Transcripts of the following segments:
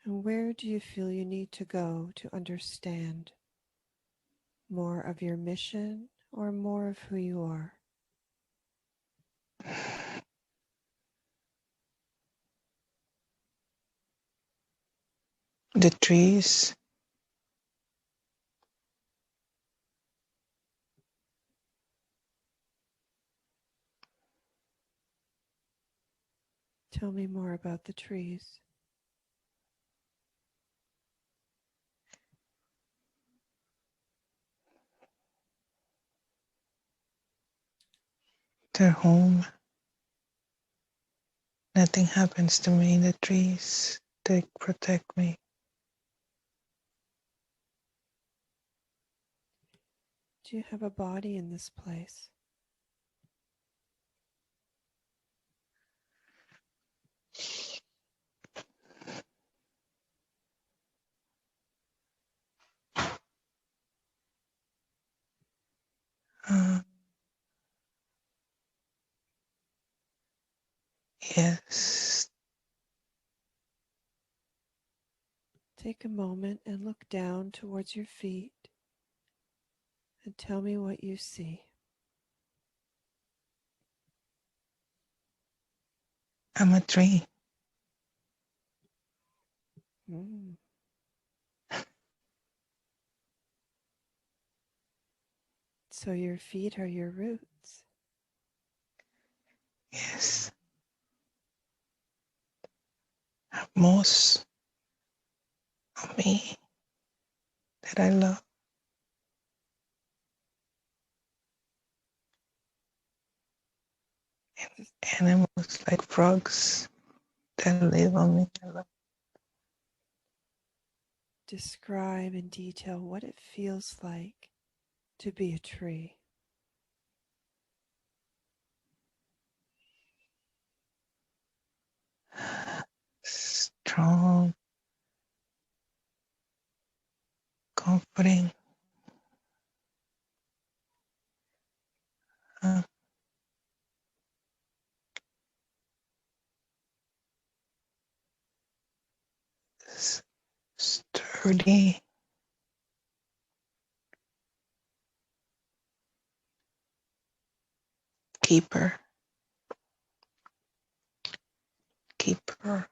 And where do you feel you need to go to understand more of your mission or more of who you are? The trees. Tell me more about the trees. Their home. Nothing happens to me. The trees, they protect me. Do you have a body in this place? Uh, yes. Take a moment and look down towards your feet and tell me what you see. I'm a tree. Mm. So your feet are your roots. Yes. Most of me that I love. Animals like frogs that live on me. I love. Describe in detail what it feels like to be a tree. Strong, comforting. Uh, Sturdy. Keeper. Keeper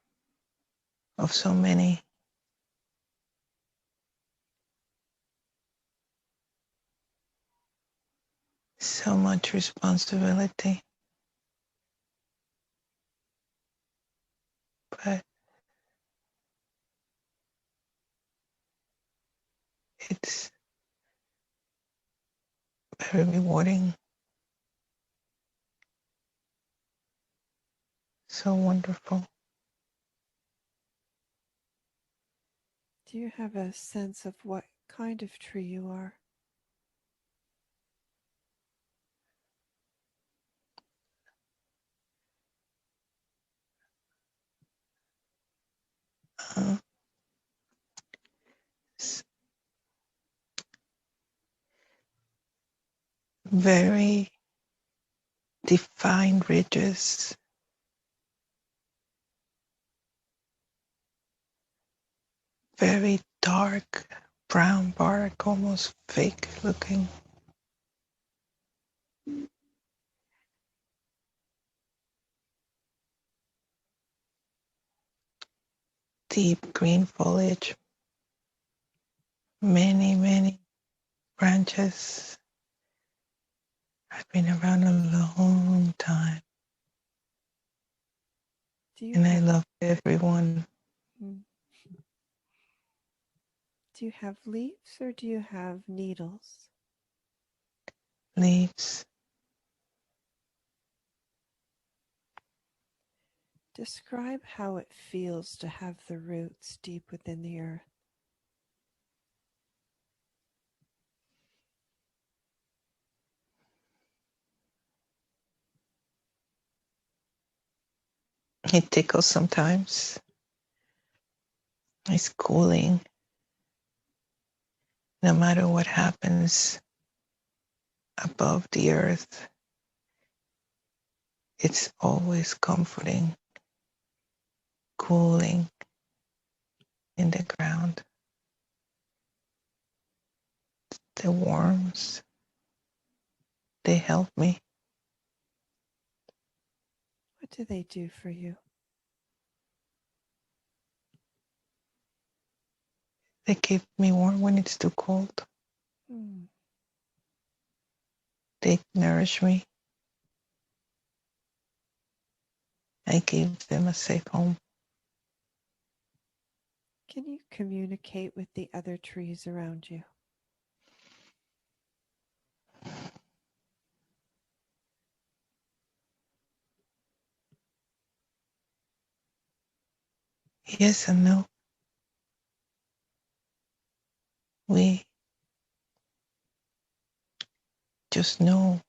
of so many. So much responsibility. But it's very rewarding. So wonderful. Do you have a sense of what kind of tree you are? Uh, very defined ridges. Very dark brown bark, almost fake looking. Deep green foliage. Many, many branches. I've been around a long time Do you and I have love everyone. mm, do you have leaves or do you have needles? Leaves. Describe how it feels to have the roots deep within the earth. It tickles sometimes. It's cooling. No matter what happens above the earth, it's always comforting, cooling. in the ground. The worms, they help me. What do they do for you? They keep me warm when it's too cold. Hmm. They nourish me. I give them a safe home. Can you communicate with the other trees around you? Yes and no. We just know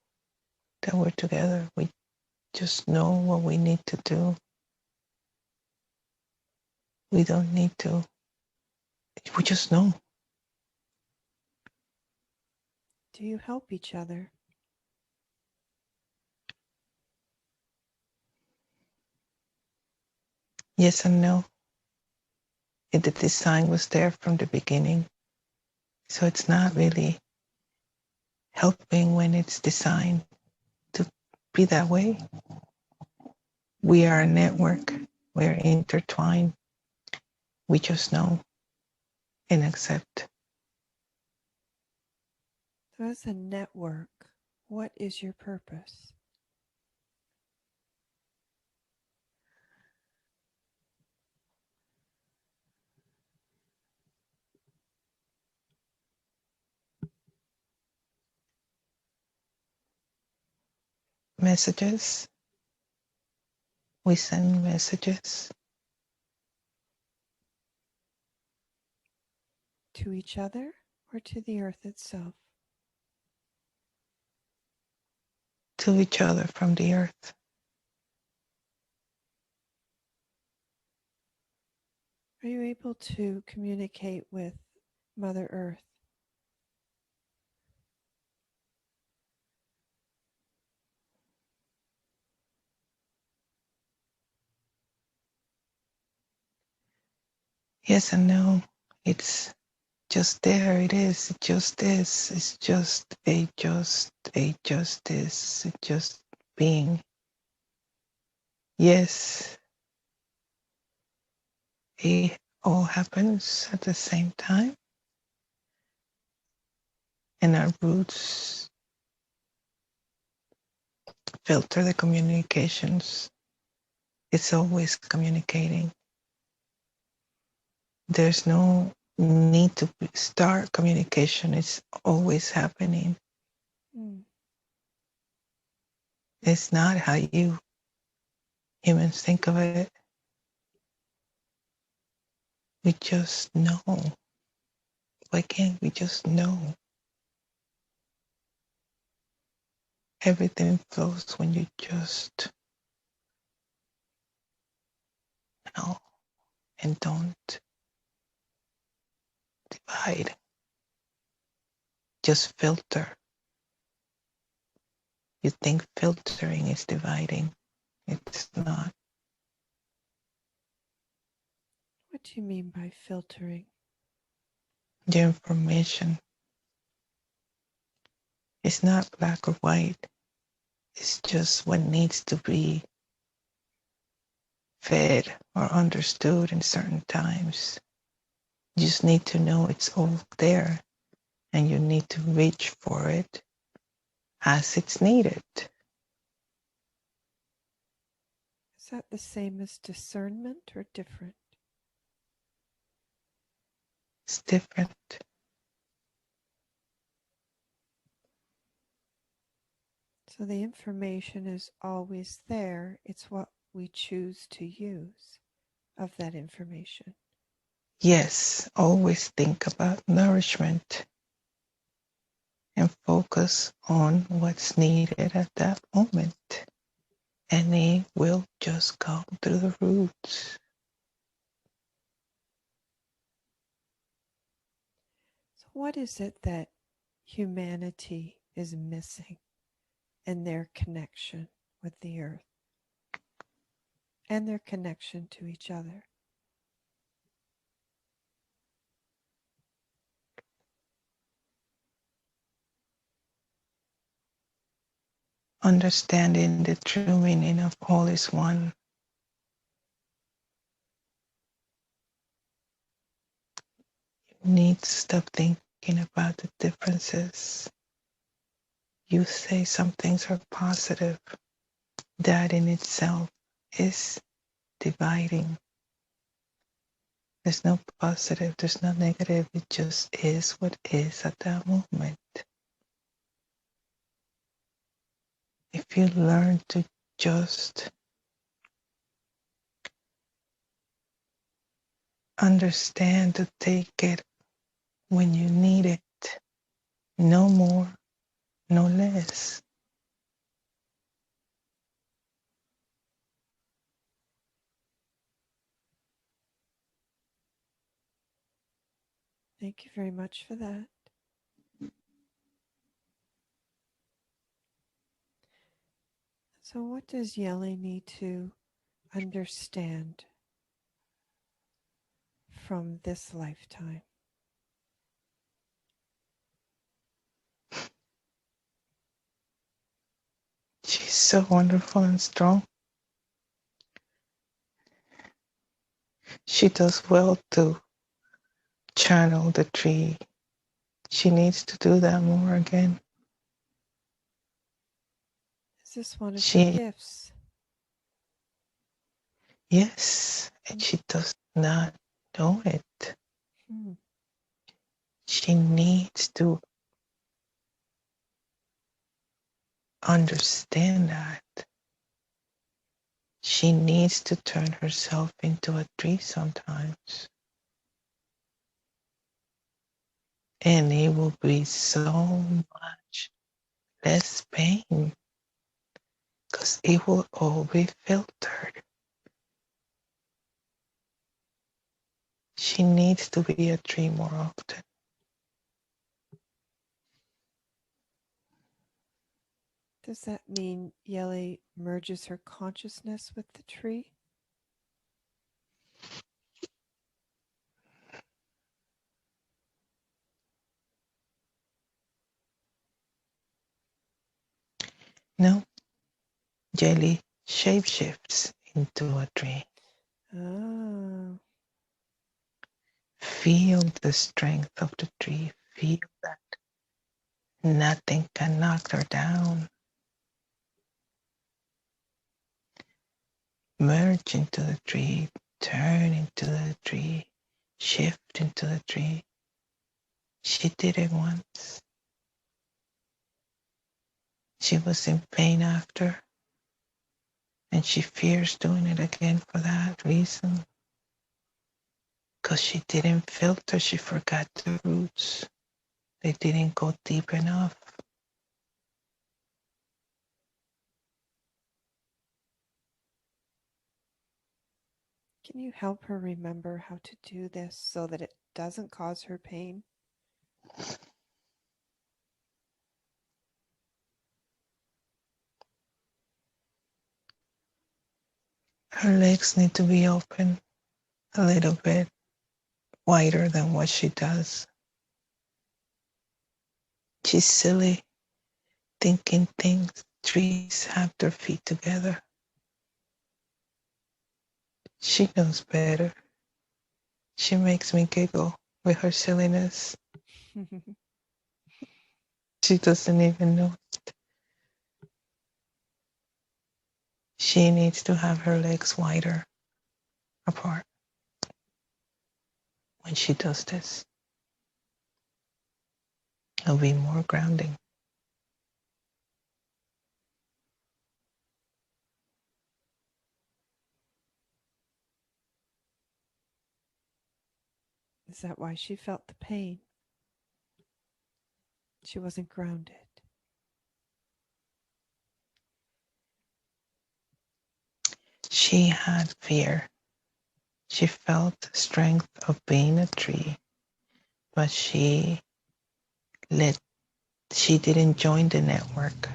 that we're together. We just know what we need to do. We don't need to. We just know. Do you help each other? Yes and no. And the design was there from the beginning. So it's not really helping when it's designed to be that way. We are a network. We are intertwined. We just know and accept. So, as a network, what is your purpose? Messages. We send messages To each other or to the earth itself? to each other from the earth. Are you able to communicate with Mother Earth? Yes and no. It's just there. It is. It just is. It's just a just is. It just being. Yes, it all happens at the same time. And our roots filter the communications. It's always communicating. There's no need to start communication. It's always happening. Mm. It's not how you humans think of it. We just know. Why can't we just know? Everything flows when you just know and don't divide. Just filter. You think filtering is dividing. It's not. What do you mean by filtering? The information is not black or white. It's just what needs to be fed or understood in certain times. You just need to know it's all there and you need to reach for it as it's needed. Is that the same as discernment or different? It's different. So the information is always there. It's what we choose to use of that information. Yes, always think about nourishment and focus on what's needed at that moment. And it will just come through the roots. So, what is it that humanity is missing in their connection with the earth and their connection to each other? understanding the true meaning of all is one. You need to stop thinking about the differences. You say some things are positive. That in itself is dividing. There's no positive, there's no negative. It just is what is at that moment. If you learn to just understand to take it when you need it, no more, no less. Thank you very much for that. So, what does Yelly need to understand from this lifetime? She's so wonderful and strong. She does well to channel the tree. She needs to do that more again. Is this one of her She, gifts? yes, and she does not know it. Hmm. She needs to understand that. She needs to turn herself into a tree sometimes. And it will be so much less pain because it will all be filtered. She needs to be a tree more often. Does that mean Yelly merges her consciousness with the tree? No, jelly shapeshifts into a tree. Oh, Feel the strength of the tree. Feel that nothing can knock her down. Merge into the tree, turn into the tree, shift into the tree. She did it once. She was in pain after, and she fears doing it again for that reason. Because she didn't filter, she forgot the roots. They didn't go deep enough. can you help her remember how to do this so that it doesn't cause her pain? Her legs need to be open a little bit wider than what she does. She's silly, thinking things. Trees have their feet together. She knows better. She makes me giggle with her silliness. She doesn't even know. She needs to have her legs wider apart when she does this. It'll be more grounding. Is that why she felt the pain? She wasn't grounded. She had fear. She felt the strength of being a tree, but let she didn't join the network.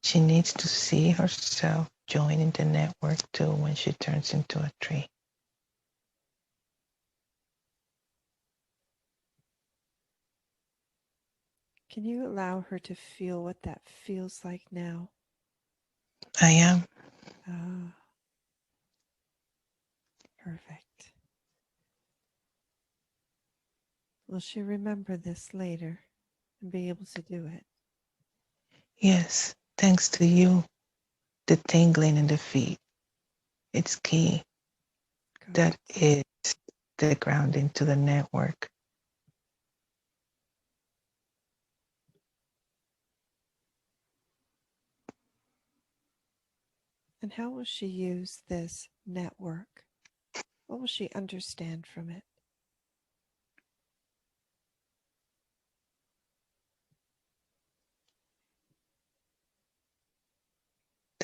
She needs to see herself joining the network too when she turns into a tree. Can you allow her to feel what that feels like now? I am. Ah, perfect. Will she remember this later and be able to do it? Yes, thanks to you, the tingling in the feet. It's key. Good. That is the grounding to the network. And how will she use this network? What will she understand from it?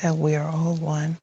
That we are all one.